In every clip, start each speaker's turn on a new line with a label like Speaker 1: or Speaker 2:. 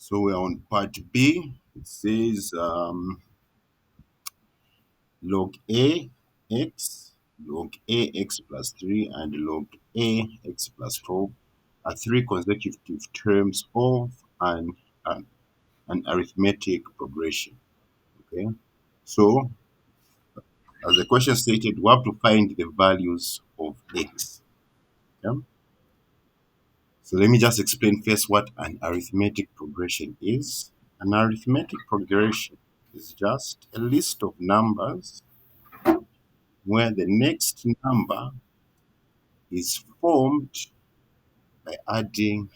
Speaker 1: So we're on part B. It says log A x, log A x plus 3, and log A x plus 12 are three consecutive terms of an arithmetic progression. Okay. So, as the question stated, we have to find the values of x. Yeah? So let me just explain first what an arithmetic progression is. An arithmetic progression is just a list of numbers where the next number is formed by adding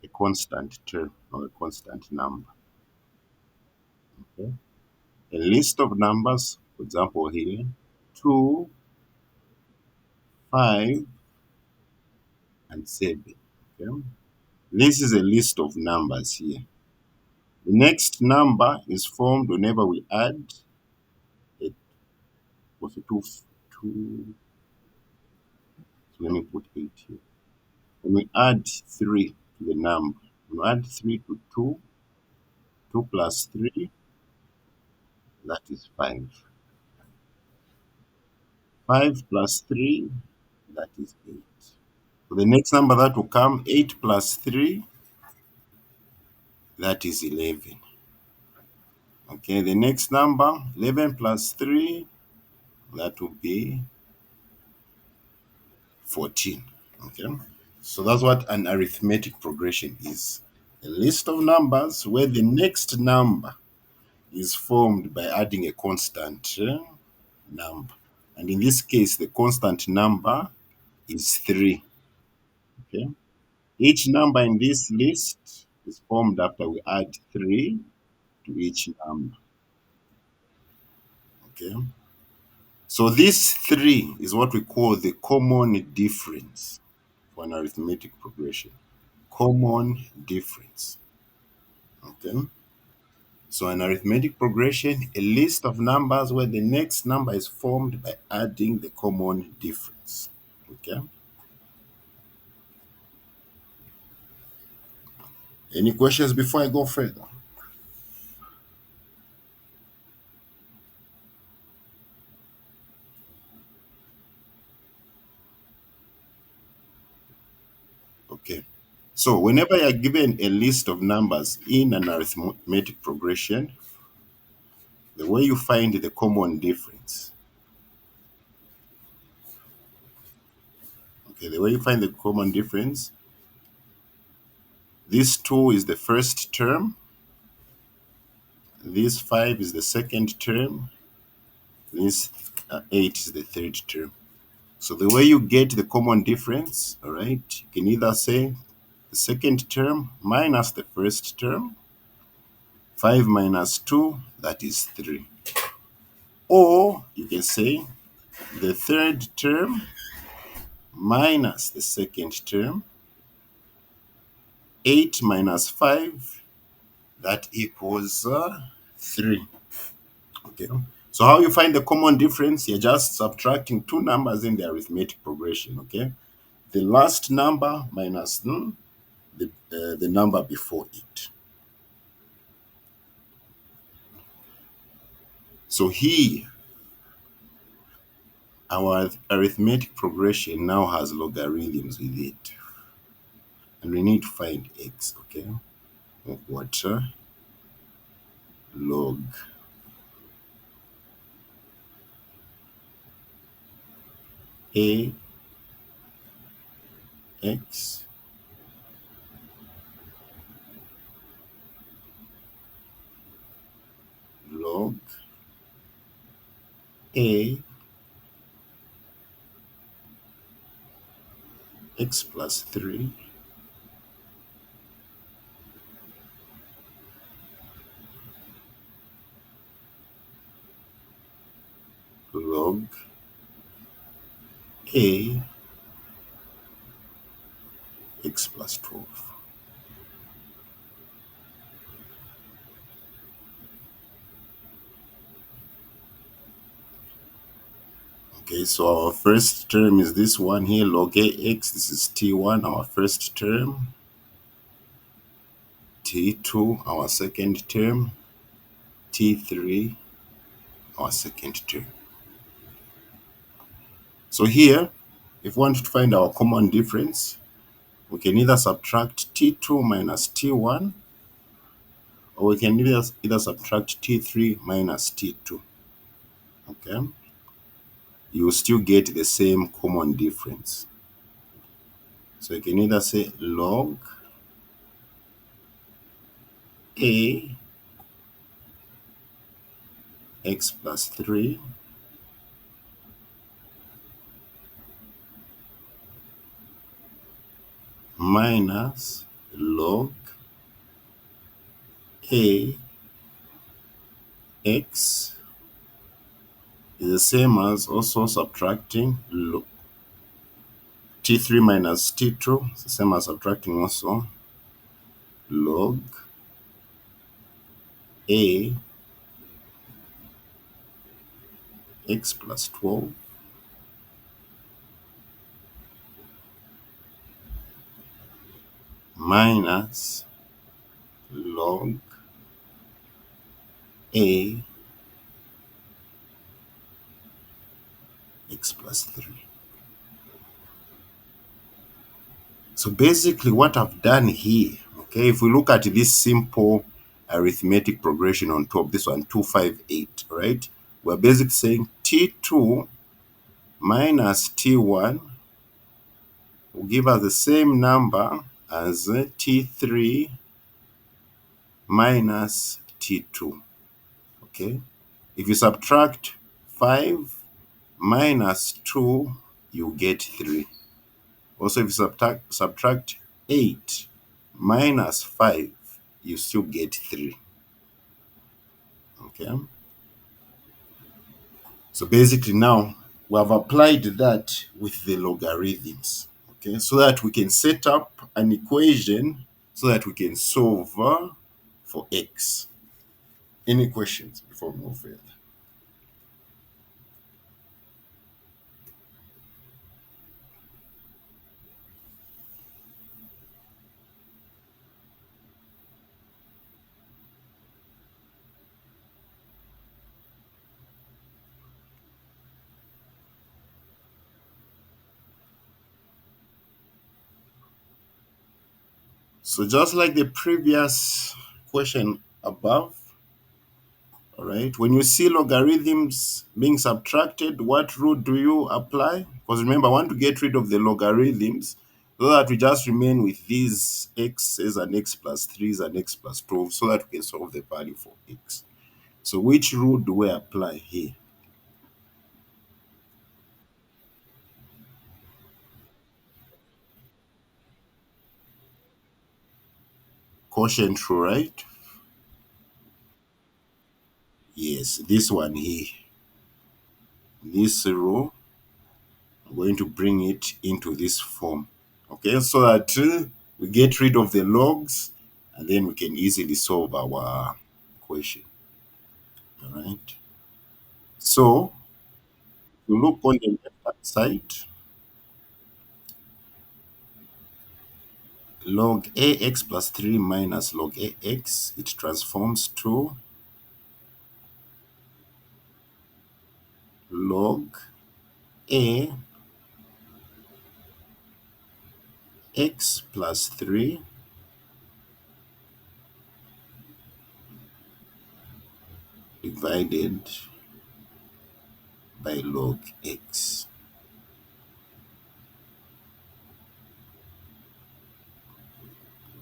Speaker 1: a constant term or a constant number. Okay? A list of numbers, for example, here 2, 5, and 7. Okay? This is a list of numbers here. The next number is formed whenever we add a, what's it, two, so let me put 8 here. When we add 3 to the number, when we add 3 to 2, 2 plus 3, that is 5. 5 plus 3, that is 8. So the next number that will come, 8 plus 3, that is 11. Okay, the next number, 11 plus 3, that will be 14. Okay, so that's what an arithmetic progression is. A list of numbers where the next number is formed by adding a constant number. And in this case, the constant number is 3. Okay. Each number in this list is formed after we add 3 to each number. Okay. So this 3 is what we call the common difference for an arithmetic progression. Common difference. Okay. So an arithmetic progression, a list of numbers where the next number is formed by adding the common difference. Okay. Any questions before I go further? Okay. So whenever you're given a list of numbers in an arithmetic progression, the way you find the common difference, okay, the way you find the common difference, this 2 is the first term, this 5 is the second term, this 8 is the third term. So the way you get the common difference, all right, you can either say the second term minus the first term, 5 minus 2, that is 3. Or you can say the third term minus the second term, 8 minus 5, that equals 3. Okay. So how you find the common difference? You're just subtracting two numbers in the arithmetic progression. Okay. The last number minus the number before it. So here, our arithmetic progression now has logarithms with it. And we need to find x, okay? What? Log a x log a x plus 3 log a x plus 12. Okay, so our first term is this one here, log a x. This is t1, our first term. T2, our second term, T3, our second term. So here, if we want to find our common difference, we can either subtract T2 minus T1, or we can either subtract T3 minus T2. Okay? You will still get the same common difference. So you can either say log A x plus 3 minus log A x is the same as also subtracting T3 minus T2. It's the same as subtracting also log A x plus 12 minus log A x plus 3. So basically what I've done here, okay, if we look at this simple arithmetic progression on top, this one 258, right? We're basically saying T2 minus T1 will give us the same number as T3 minus T2, okay? If you subtract 5 minus 2, you get 3. Also, if you subtract 8 minus 5, you still get 3. Okay. So basically now we have applied that with the logarithms. Okay. So that we can set up an equation so that we can solve for x. Any questions before we move further? So just like the previous question above, all right, when you see logarithms being subtracted, what rule do you apply? Because remember, I want to get rid of the logarithms so that we just remain with these x's and x plus 3's and x plus 12 so that we can solve the value for x. So which rule do we apply here? Quotient rule, right? Yes, this one here. This rule, I'm going to bring it into this form. Okay, so that we get rid of the logs and then we can easily solve our equation. All right. So you look on the left hand side, log ax plus 3 minus log ax, it transforms to log a x plus 3 divided by log x.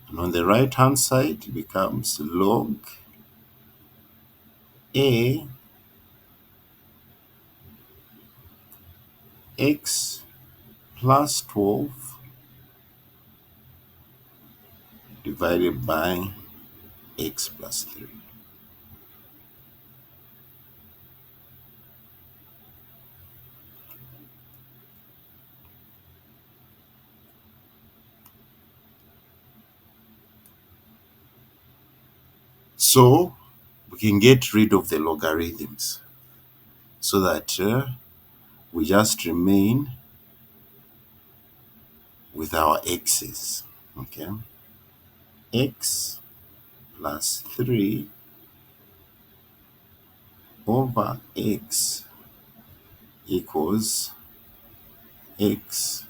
Speaker 1: And on the right hand side, it becomes log a x plus 12 divided by x plus 3. So we can get rid of the logarithms so that we just remain with our x's. Okay, x plus 3 over x equals x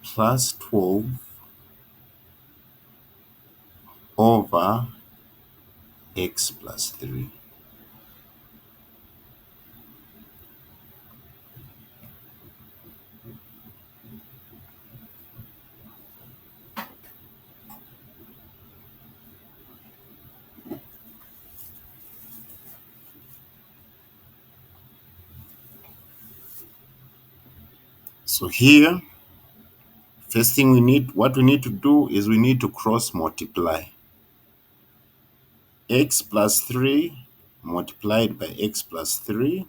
Speaker 1: plus 12 over x plus 3. So here, first thing what we need to do is we need to cross multiply. X plus 3 multiplied by x plus 3,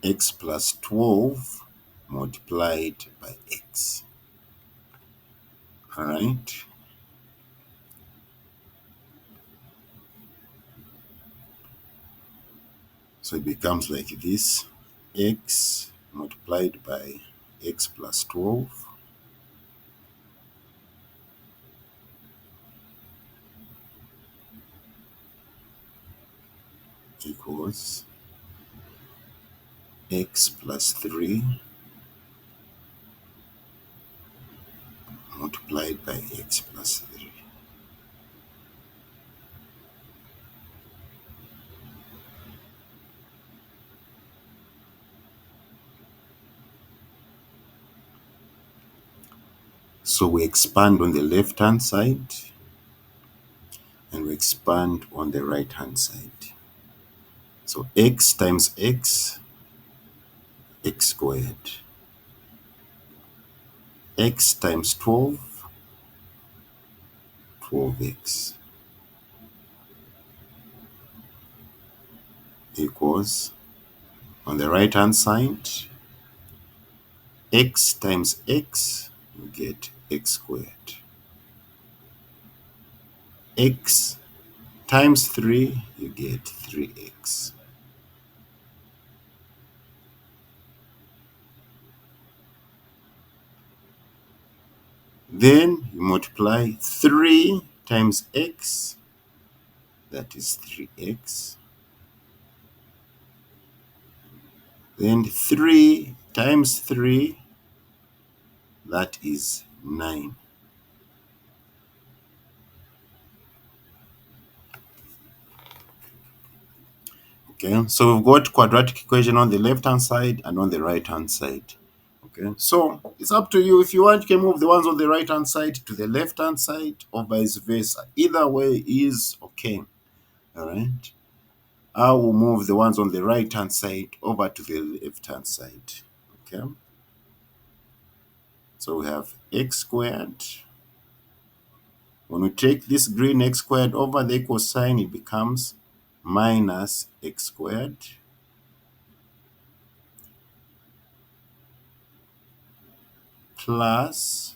Speaker 1: x plus 12 multiplied by x. All right. So it becomes like this: x multiplied by x plus 12 equals x plus 3 multiplied by x plus 3. So we expand on the left hand side and we expand on the right hand side. So x times x, x squared. X times 12, 12x equals, on the right hand side, x times x, you get x squared. X times 3, you get 3x. Then you multiply 3 times x, that is 3x. Then 3 times 3, that is 9. Okay, so we've got quadratic equation on the left hand side and on the right hand side. Okay, so it's up to you. If you want, you can move the ones on the right hand side to the left hand side or vice versa. Either way is okay. All right, I will move the ones on the right hand side over to the left hand side. Okay, so we have x squared. When we take this green x squared over the equal sign, it becomes minus x squared plus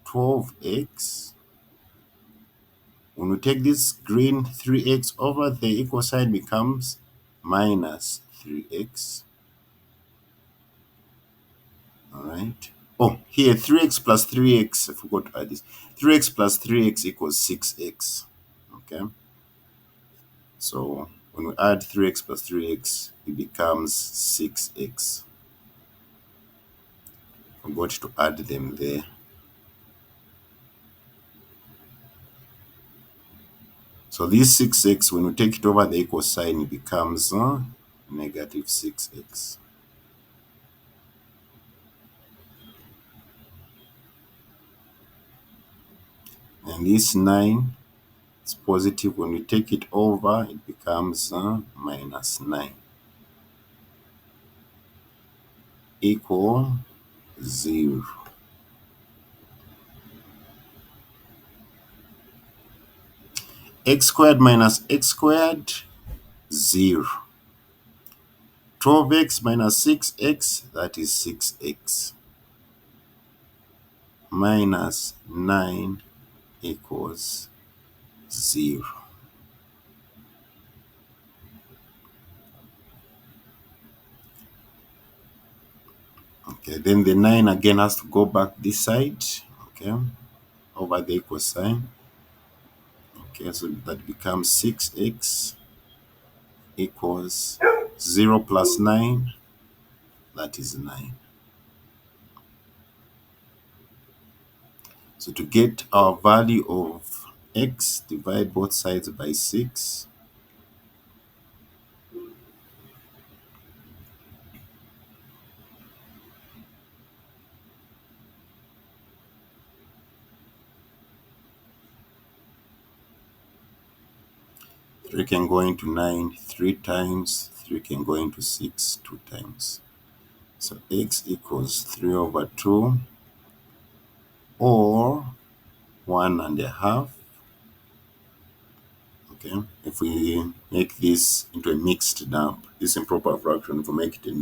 Speaker 1: 12x. When we take this green 3x over the equal sign, becomes minus 3x. All right. Oh, here 3x plus 3x, I forgot to add this. 3x plus 3x equals 6x. Okay. So when we add 3x plus 3x, it becomes 6x. Forgot to add them there. So this 6x, when we take it over the equal sign, it becomes negative 6x. And this 9 is positive. When we take it over, it becomes minus 9 equal 0. X squared minus x squared, 0. 12x minus 6x, that is 6x. Minus 9 equals 0. Okay, then the 9 again has to go back this side, okay, over the equal sign. Okay, so that becomes 6x equals 0 plus 9, that is 9. So to get our value of x, divide both sides by 6. Three can go into 9 3 times, 3 can go into 6 2 times. So x equals 3 over 2 or 1.5. Okay, if we make this into a mixed number, this improper fraction, if we make it a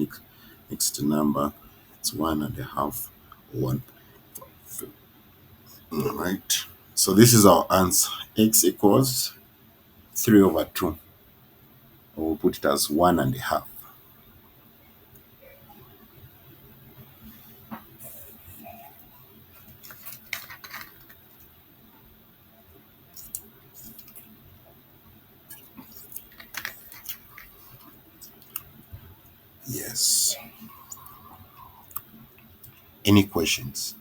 Speaker 1: mixed number, it's 1.5 or 1. All right, so this is our answer. X equals 3 over 2, or we'll put it as 1.5. Yes. Any questions?